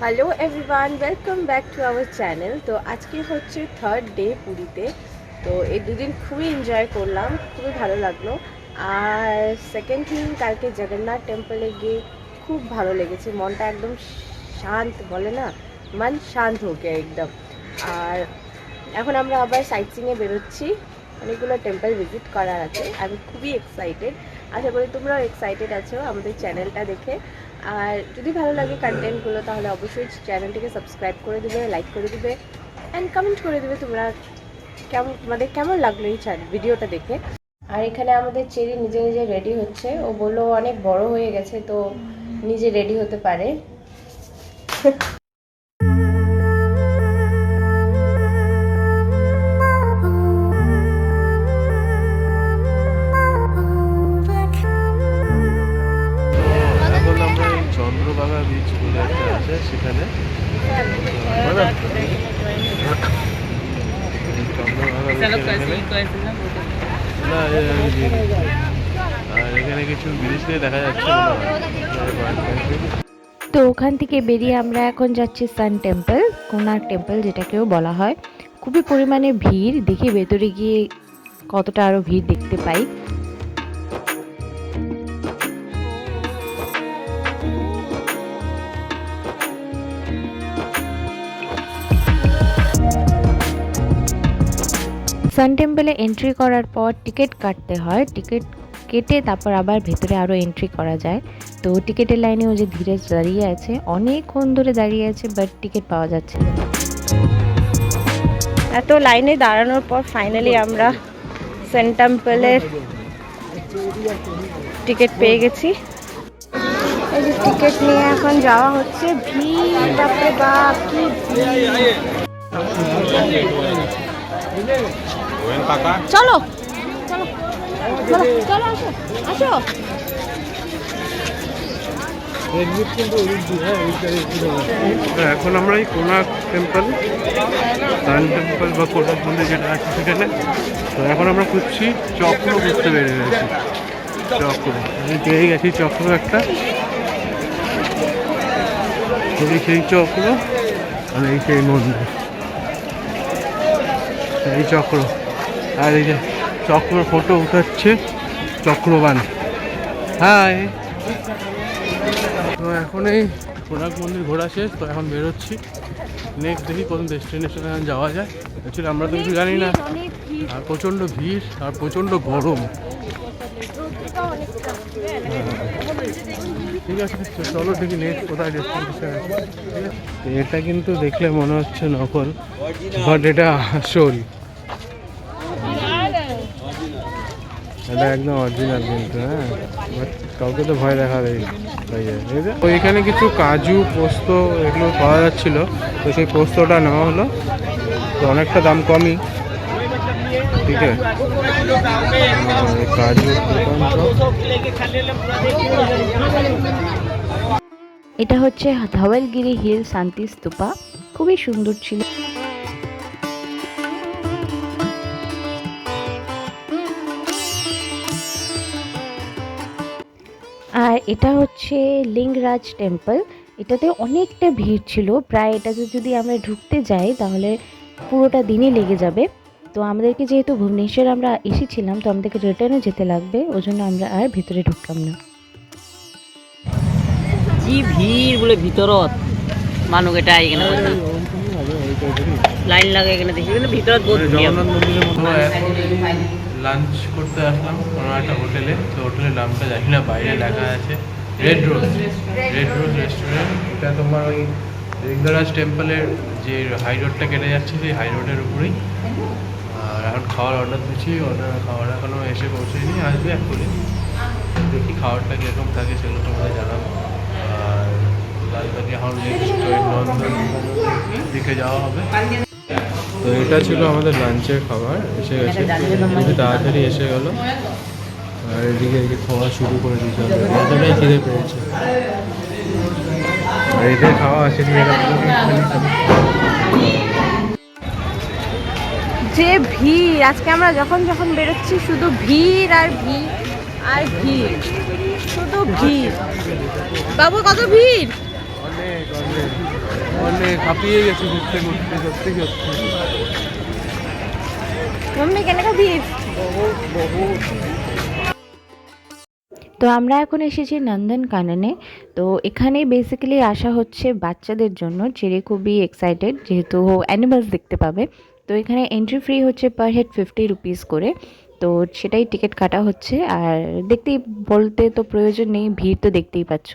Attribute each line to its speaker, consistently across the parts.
Speaker 1: Hello everyone, welcome back to our channel. তো আজকে হচ্ছে থার্ড ডে পুরীতে। তো এই দুদিন খুবই এনজয় করলাম, খুবই ভালো লাগলো। আর সেকেন্ড থিং, কালকে জগন্নাথ টেম্পলে গিয়ে খুব ভালো লেগেছে, মনটা একদম শান্ত, বলে না, মন শান্ত হয়ে গিয়ে একদম। আর এখন আমরা আবার সাইট সিইংয়ে বেরোচ্ছি, অনেকগুলো টেম্পল ভিজিট করার আছে। আমি খুবই এক্সাইটেড, আশা করি তোমরাও এক্সাইটেড আছো আমাদের চ্যানেলটা দেখে। আর যদি ভালো লাগে কন্টেন্টগুলো তাহলে অবশ্যই চ্যানেলটিকে সাবস্ক্রাইব করে দেবে, লাইক করে দেবে অ্যান্ড কমেন্ট করে দেবে তোমরা কেমন লাগলো এই ভিডিওটা দেখে। আর এখানে আমাদের চেরি নিজে নিজে রেডি হচ্ছে। ও বললো অনেক বড় হয়ে গেছে, তো নিজে রেডি হতে পারে।
Speaker 2: চন্দ্রভাগা বিচ বলে একটা আছে, সেখানে আর এখানে কিছু জিনিস দেখা যাচ্ছে।
Speaker 1: তো ওখান থেকে বেরিয়ে আমরা এখন যাচ্ছি সান টেম্পল, কোনার্ক টেম্পল যেটাকেও বলা হয়। খুবই পরিমাণে ভিড়, দেখি ভেতরে গিয়ে কতটা আরও ভিড় দেখতে পাই। সান টেম্পলে এন্ট্রি করার পর টিকিট কাটতে হয়, টিকিট কেটে তারপর আবার ভেতরে আরও এন্ট্রি করা যায়। তো টিকিটের লাইনে ও যে ধীরেজ দাঁড়িয়ে আছে, অনেকক্ষণ ধরে দাঁড়িয়ে আছে, বাট টিকিট পাওয়া যাচ্ছে না। এত লাইনে দাঁড়ানোর পর ফাইনালি আমরা সান টেম্পলের টিকিট পেয়ে গেছি। এই যে টিকিট নিয়ে এখন যাওয়া হচ্ছে। ভিড়, বাপরে বাপ কি ভিড়! চলো চলো চলো চলো, আসো আসো।
Speaker 2: এখন আমরা এই কোনার্ক টেম্পল, সান টেম্পল বা কোনার্ক মন্দির যেটা আছে সেখানে। তো এখন আমরা খুঁজছি চক্র, বুঝতে পেরে গেছি চক্র, আমি পেয়ে গেছি চক্র একটা। সেই চক্র আর এই সেই মন্দির, এই চক্র। আর এই যে চক্র ফটো উঠাচ্ছে চক্রবান। হাই। তো এখন এই কোনার্ক মন্দির ঘোরা শেষ, তো এখন বেরোচ্ছি। নেক্সট দেখি কোন ডেস্টিনেশনে যাওয়া যায়। অ্যাকচুয়ালি আমরা তো কিছু জানি না, আর প্রচণ্ড ভিড় আর প্রচণ্ড গরম। ঠিক আছে, চলো দেখি নেক্সট কোথায় ডেস্টিনেশন আছে। ঠিক আছে, এটা কিন্তু দেখলে মনে হচ্ছে নকল, বাট এটা আসল, এটা একদম অরিজিনাল কিন্তু। হ্যাঁ, বাট কাউকে তো ভয় দেখাবে। তো এখানে কিছু কাজু, পোস্ত এগুলো পাওয়া যাচ্ছিল, তো সেই পোস্তটা নেওয়া হলো। তো অনেকটা দাম কমই, ঠিক আছে। কাজু,
Speaker 1: এটা হচ্ছে ধওয়ালগিরি হিল শান্তি স্তূপা, খুবই সুন্দর ছিল। আর এটা হচ্ছে লিঙ্গরাজ টেম্পল, এটাতে অনেকটা ভিড় ছিল, প্রায় এটাতে যদি আমরা ঢুকতে যাই তাহলে পুরোটা দিনই লেগে যাবে। তো আমাদেরকে যেহেতু ভুবনেশ্বর আমরা এসেছিলাম, তো আমাদেরকে রিটার্নে যেতে লাগবে, ওই জন্য আমরা আর ভিতরে ঢুকলাম না।
Speaker 3: কি ভিড় বলে ভিতরত মানুষ এটা এখানে লাইন লাগে, এখানে দেখি কিন্তু ভিতরত বহুত
Speaker 2: জগন্নাথ মন্দিরের মতো। লাঞ্চ করতে আসলাম কোনো একটা হোটেলে। তো হোটেলের নামটা জানি না, বাইরে লেখা আছে রেড রোজ রেস্টুরেন্ট। এটা তোমার ওই লিঙ্গরাজ টেম্পলের যে হাই রোডটা কেটে যাচ্ছে, সেই হাই রোডের উপরেই। আর এখন খাওয়ার অর্ডার দিচ্ছি, খাওয়ার এখনও এসে পৌঁছেনি, আসবে এক্ষুনি। দেখি খাওয়ারটা কীরকম থাকে সেগুলো তোমাদের জানাবো। আর লালবাগে এখন নন্দন দিকে যাওয়া হবে। তো এটা ছিল আমাদের লাঞ্চের খাবার, এসে গেছে, খুবই তাড়াতাড়ি এসে গেল। আর এদিকে খাওয়া শুরু করে দিতে হবে, এতটাই খিদে পেয়েছে। আর এদের খাওয়া আছে,
Speaker 1: যে ভিড়, আজকে আমরা যখন যখন বেরোচ্ছি শুধু ভিড় আর ভিড় আর ভিড়, শুধু ভিড়। বাবু কত ভিড়!
Speaker 2: অনেক অনেক হাঁপিয়ে গেছি ঘুরতে ঘুরতে, সত্যি সত্যি।
Speaker 1: मम्मी कहने का भी তো আমরা এখন এসেছি নন্দনকাননে। তো এখানে বেসিক্যালি আসা হচ্ছে বাচ্চাদের জন্য, চেরি খুবই এক্সাইটেড যেহেতু ও অ্যানিমালস দেখতে পাবে। তো এখানে এন্ট্রি ফ্রি হচ্ছে পার হেড 50 রুপিস করে, তো সেটাই টিকিট কাটা হচ্ছে। আর দেখতেই বলতে তো প্রয়োজন নেই, ভিড় তো দেখতেই পাচ্ছ।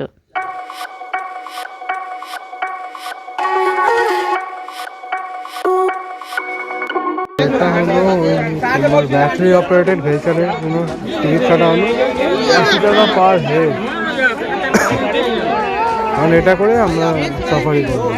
Speaker 2: এটা হলো তোমার ব্যাটারি অপারেটেড ভেহিকলের কোনো টিকিট কাটা হলো 80 টাকা পার হেড। কারণ এটা করে আমরা সাফারি করবো।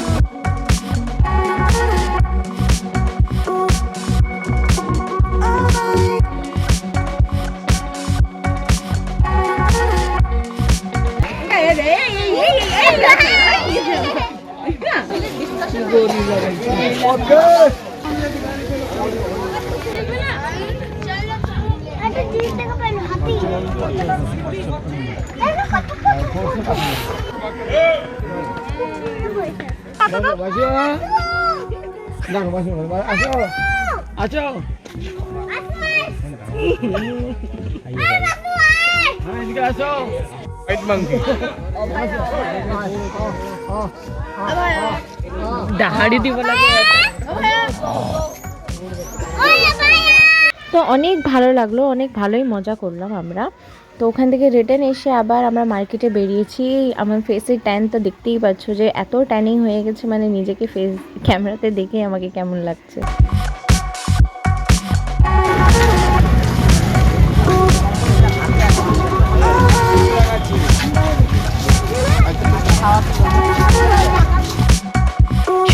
Speaker 2: White monkey.
Speaker 3: দাহাড়ি দিব লাগে।
Speaker 1: তো অনেক ভালো লাগলো, অনেক ভালোই মজা করলাম আমরা। তো ওখান থেকে রিটার্ন এসে আবার আমরা মার্কেটে বেরিয়েছি। আমার ফেসের ট্যান তো দেখতেই পাচ্ছ যে এত ট্যানিং হয়ে গেছে, মানে নিজেকে ফেস ক্যামেরাতে দেখে আমাকে কেমন লাগছে।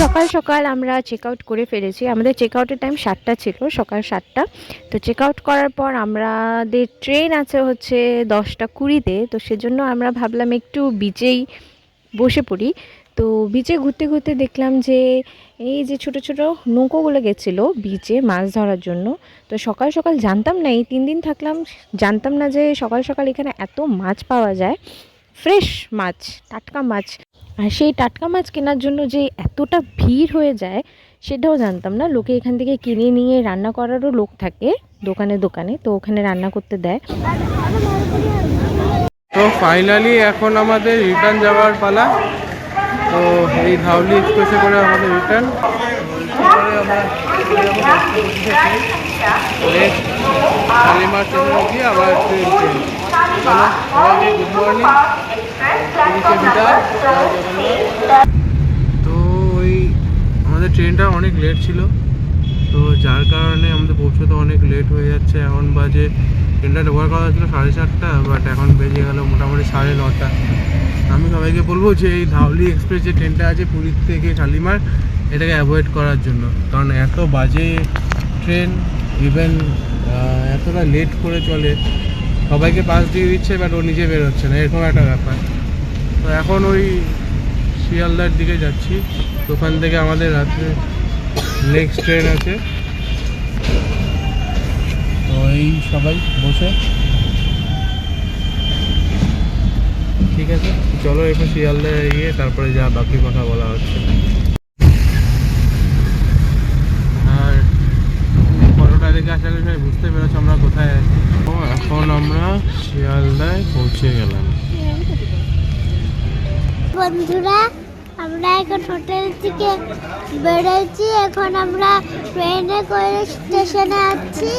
Speaker 1: সকাল সকাল আমরা চেক আউট করে ফেলেছি। আমাদের চেক আউটের টাইম 7টা ছিল, সকাল 7টা। তো চেক আউট করার পর আমাদের ট্রেন আছে হচ্ছে 10:20-তে। তো সেজন্য আমরা ভাবলাম একটু বিচেই বসে পড়ি। তো বিচে ঘুরতে ঘুরতে দেখলাম যে এই যে ছোট ছোট নৌকোগুলো গেছিলো বিচে মাছ ধরার জন্য। তো সকাল সকাল জানতাম না, এই 3 দিন থাকলাম, জানতাম না যে সকাল সকাল এখানে এত মাছ পাওয়া যায়, ফ্রেশ মাছ, টাটকা মাছ। আর সেই টাটকা মাছ কেনার জন্য যে এতটা ভিড় হয়ে যায় সেটাও জানতাম না। লোকে এখান থেকে কিনে নিয়ে রান্না করারও লোক থাকে দোকানে দোকানে, তো ওখানে রান্না করতে দেয়।
Speaker 2: তো ফাইনালি এখন আমাদের রিটার্ন যাওয়ার পালা। তো এই ধাউলি এক্সপ্রেসে করে আমাদের রিটার্ন। শালিমার স্টেশনে গিয়ে আবার ট্রেন চেঞ্জ। চলো সবাইকে গুড মর্নিং। তো ওই আমাদের ট্রেনটা অনেক লেট ছিল, তো যার কারণে আমাদের পৌঁছতে অনেক লেট হয়ে যাচ্ছে। এখন বাজে, ট্রেনটা ঢোকার কথা ছিল 7:30, বাট এখন বেজে গেল মোটামুটি 9:30। আমি সবাইকে বলবো যে এই ধাউলি এক্সপ্রেস যে ট্রেনটা আছে পুরী থেকে শালিমার, এটাকে অ্যাভয়েড করার জন্য। কারণ এত বাজে ট্রেন, ইভেন এতটা লেট করে চলে, সবাইকে পাস দিয়ে দিচ্ছে বাট ও নিজে বেরোচ্ছে না, এরকম একটা ব্যাপার। তো এখন ওই শিয়ালদার দিকে যাচ্ছি। তো ওখান থেকে আমাদের রাত্রে নেক্সট ট্রেন আছে। তো এই সবাই বসে, ঠিক আছে চলো একটু শিয়ালদায় গিয়ে তারপরে যা বাকি কথা বলা হচ্ছে। আর ফটোটা দেখে আশা করি সবাই বুঝতে পেরেছো আমরা কোথায় আছি। তো এখন আমরা শিয়ালদায় পৌঁছে গেলাম।
Speaker 4: বন্ধুরা, আমরা এখন হোটেল থেকে বেরোচ্ছি। এখন আমরা ট্রেনে করে স্টেশনে আছি।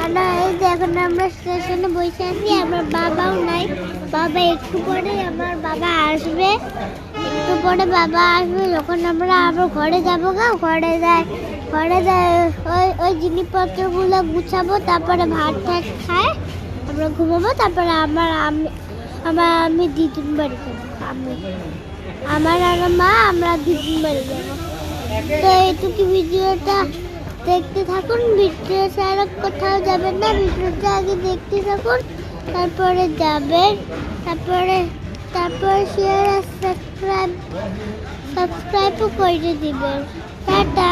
Speaker 4: আর এই যে এখন আমরা স্টেশনে বসে আছি। আমার বাবাও নাই, বাবা একটু পরে আমার বাবা আসবে, একটু পরে বাবা আসবে। যখন আমরা আবার ঘরে যাবো, ঘরে যাই ওই জিনিসপত্রগুলো গুছাবো, তারপরে ভাত টাত খাই আমরা ঘুমাবো। তারপরে আমি দিদুন বাড়ি যাবো, আমার আর মা আমরা দিদুন বাড়ি যাবো। তো এইটুকু ভিডিওটা দেখতে থাকুন, ভিডিও ছাড়া কোথাও যাবেন না, ভিডিওটা আগে দেখতে থাকুন, তারপরে যাবেন, তারপরে শেয়ার আর সাবস্ক্রাইবও করে দিবেন। টাটা।